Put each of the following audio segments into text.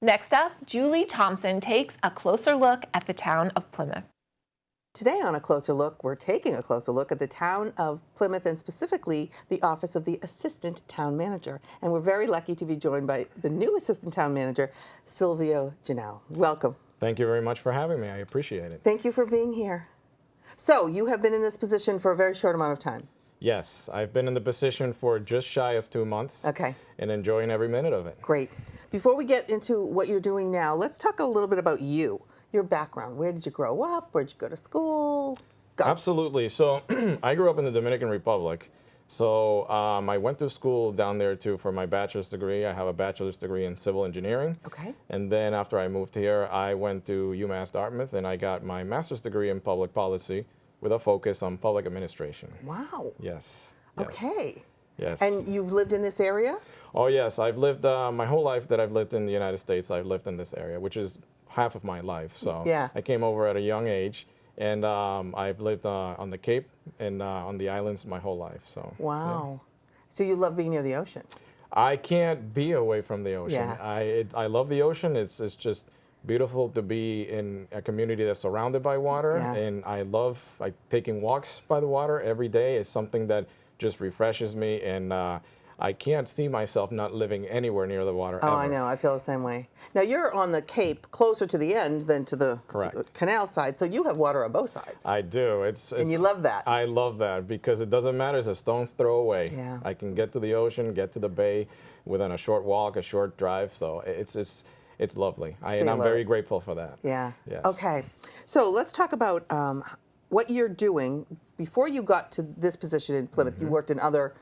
Next up, Julie Thompson takes a closer look at the town of Plymouth. Today on A Closer Look, we're taking a closer look at the town of Plymouth and specifically the office of the Assistant Town Manager. And we're very lucky to be joined by the new Assistant Town Manager, Silvio Genao. Welcome. Thank you very much for having me. I appreciate it. Thank you for being here. So you have been in this position for a very short amount of time. Yes, I've been in the position for just shy of 2 months. Okay. And enjoying every minute of it. Great. Before we get into what you're doing now, let's talk a little bit about you, your background. Where did you grow up? Where did you go to school? Go. Absolutely. So I grew up in the Dominican Republic. So I went to school down there too for my bachelor's degree. I have a bachelor's degree in civil engineering. Okay. And then after I moved here, I went to UMass Dartmouth and I got my master's degree in public policy with a focus on public administration. Wow. Yes. Okay. Yes. And you've lived in this area? Oh yes, I've lived my whole life that I've lived in the United States. I've lived in this area, which is half of my life. So yeah. I came over at a young age, and I've lived on the Cape and on the islands my whole life. So wow. Yeah. So you love being near the ocean? I can't be away from the ocean. Yeah. I love the ocean. It's just beautiful to be in a community that's surrounded by water, yeah. and I love taking walks by the water every day. Is something that just refreshes me, and I can't see myself not living anywhere near the water. Oh, ever. I know. I feel the same way. Now, you're on the Cape, closer to the end than to the Correct. Canal side, so you have water on both sides. I do. And you love that. I love that because it doesn't matter. It's a stone's throw away. Yeah. I can get to the ocean, get to the bay within a short walk, a short drive. So it's lovely. And I'm very grateful for that. Yeah. Yes. Okay. So let's talk about what you're doing. Before you got to this position in Plymouth, you worked in other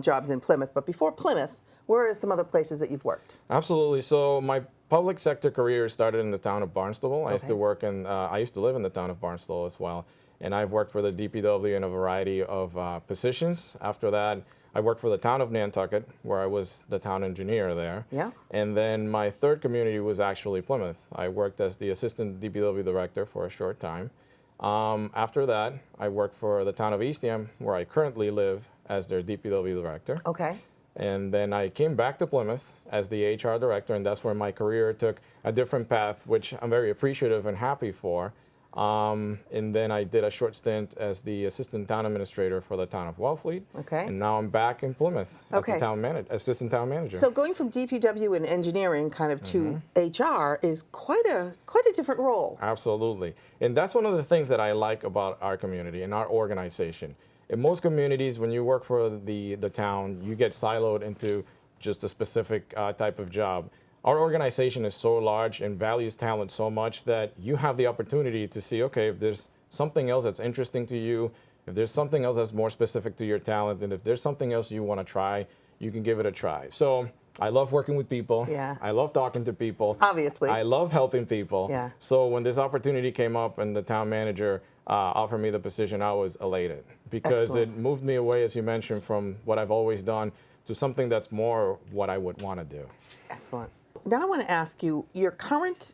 jobs in Plymouth, but before Plymouth, where are some other places that you've worked? Absolutely. So my public sector career started in the town of Barnstable. Okay. I used to work in, I used to live in the town of Barnstable as well. And I've worked for the DPW in a variety of positions. After that, I worked for the town of Nantucket, where I was the town engineer there. Yeah. And then my third community was actually Plymouth. I worked as the assistant DPW director for a short time. After that, I worked for the town of Eastham, where I currently live, as their DPW director. Okay. And then I came back to Plymouth as the HR director, and that's where my career took a different path, which I'm very appreciative and happy for. And then I did a short stint as the assistant town administrator for the town of Wellfleet. Okay. And now I'm back in Plymouth as Okay. the assistant town manager. So going from DPW and engineering kind of to HR is quite a different role. Absolutely. And that's one of the things that I like about our community and our organization. In most communities, when you work for the town, you get siloed into just a specific type of job. Our organization is so large and values talent so much that you have the opportunity to see, okay, if there's something else that's interesting to you, if there's something else that's more specific to your talent, and if there's something else you want to try, you can give it a try. So I love working with people. Yeah. I love talking to people. Obviously. I love helping people. Yeah. So when this opportunity came up and the town manager offered me the position, I was elated because Excellent. it moved me away, as you mentioned, from what I've always done to something that's more what I would want to do. Excellent. Now I want to ask you, your current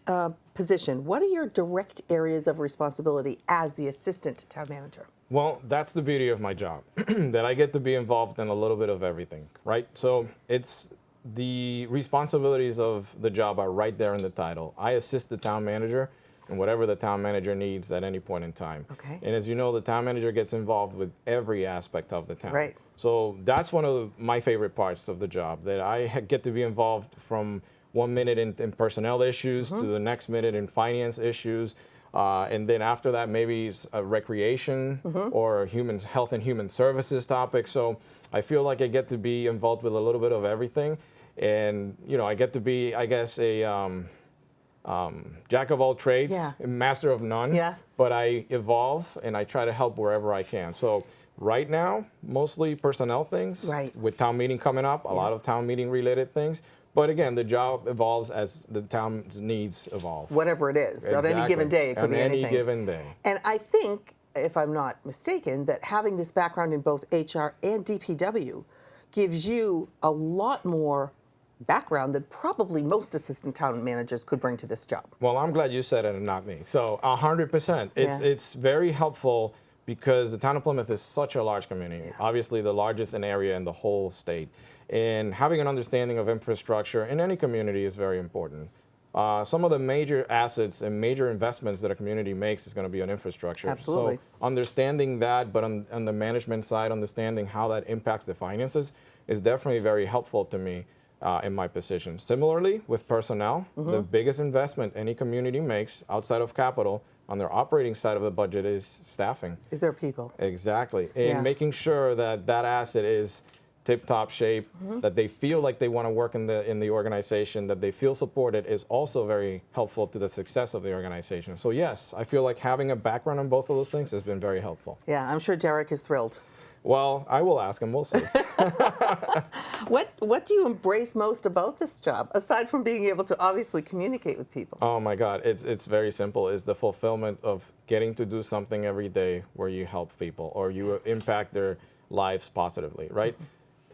position, what are your direct areas of responsibility as the assistant town manager? Well, that's the beauty of my job, that I get to be involved in a little bit of everything, right? So it's the responsibilities of the job are right there in the title. I assist the town manager in whatever the town manager needs at any point in time. Okay. And as you know, the town manager gets involved with every aspect of the town. Right. So that's one of my favorite parts of the job, that I get to be involved from 1 minute in personnel issues to the next minute in finance issues. And then after that, maybe a recreation or health and human services topic. So I feel like I get to be involved with a little bit of everything. And, you know, I get to be, I guess, a jack of all trades, Yeah. master of none. Yeah. But I evolve and I try to help wherever I can. So right now, mostly personnel things. Right. With town meeting coming up, a lot of town meeting related things. But again, the job evolves as the town's needs evolve. Whatever it is. On any given day, it could be anything. On any given day. And I think, if I'm not mistaken, that having this background in both HR and DPW gives you a lot more background that probably most assistant town managers could bring to this job. Well, I'm glad you said it and not me. So 100%. It's very helpful because the town of Plymouth is such a large community, obviously the largest in area in the whole state. And having an understanding of infrastructure in any community is very important. some of the major assets and major investments that a community makes is going to be on infrastructure. Absolutely. So understanding that, but on the management side, understanding how that impacts the finances is definitely very helpful to me in my position. Similarly, with personnel, the biggest investment any community makes outside of capital on their operating side of the budget is staffing. Is there people? Exactly. And Yeah. making sure that that asset is tip-top shape, that they feel like they want to work in the organization, that they feel supported is also very helpful to the success of the organization. So yes, I feel like having a background on both of those things has been very helpful. Yeah, I'm sure Derek is thrilled. Well, I will ask him, we'll see. What do you embrace most about this job, aside from being able to obviously communicate with people? Oh my God, it's very simple. It's the fulfillment of getting to do something every day where you help people or you impact their lives positively, right?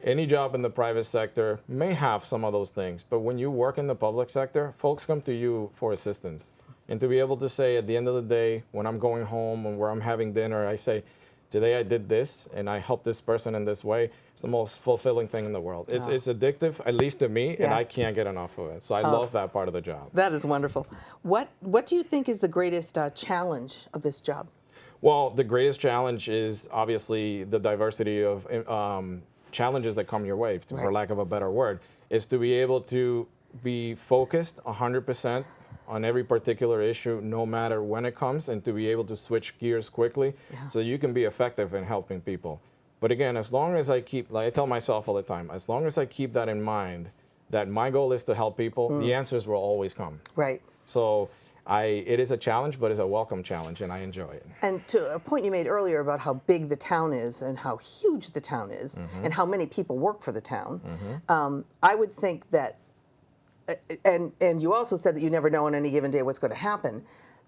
Any job in the private sector may have some of those things, but when you work in the public sector, folks come to you for assistance. And to be able to say at the end of the day, when I'm going home and where I'm having dinner, I say, today I did this and I helped this person in this way, it's the most fulfilling thing in the world. It's addictive, at least to me, and Yeah. I can't get enough of it. So I love that part of the job. That is wonderful. What do you think is the greatest challenge of this job? Well, the greatest challenge is obviously the diversity of challenges that come your way, for Right. lack of a better word, is to be able to be focused 100% on every particular issue, no matter when it comes, and to be able to switch gears quickly so you can be effective in helping people. But again, as long as I keep, like I tell myself all the time, as long as I keep that in mind, that my goal is to help people, the answers will always come. Right. So it is a challenge, but it's a welcome challenge, and I enjoy it. And to a point you made earlier about how big the town is and how huge the town is and how many people work for the town, I would think that, and you also said that you never know on any given day what's going to happen.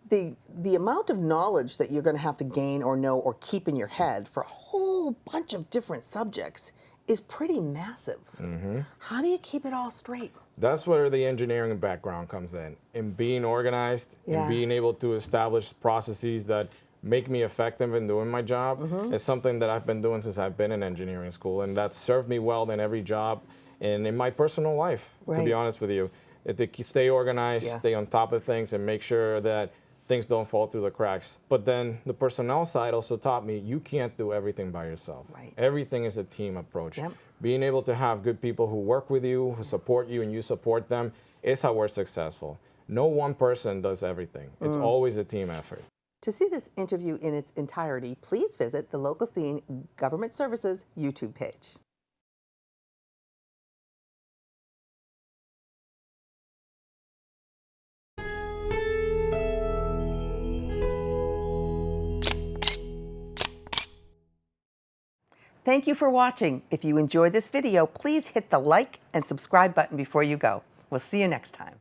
The amount of knowledge that you're going to have to gain or know or keep in your head for a whole bunch of different subjects is pretty massive. How do you keep it all straight? That's where the engineering background comes in being organized Yeah. and being able to establish processes that make me effective in doing my job is something that I've been doing since I've been in engineering school, and that's served me well in every job and in my personal life, to be Right. honest with you. To stay organized, Yeah. stay on top of things, and make sure that things don't fall through the cracks. But then the personnel side also taught me you can't do everything by yourself. Right. Everything is a team approach. Yep. Being able to have good people who work with you, who support you, and you support them is how we're successful. No one person does everything. It's always a team effort. To see this interview in its entirety, please visit the Local Scene Government Services YouTube page. Thank you for watching. If you enjoyed this video, please hit the like and subscribe button before you go. We'll see you next time.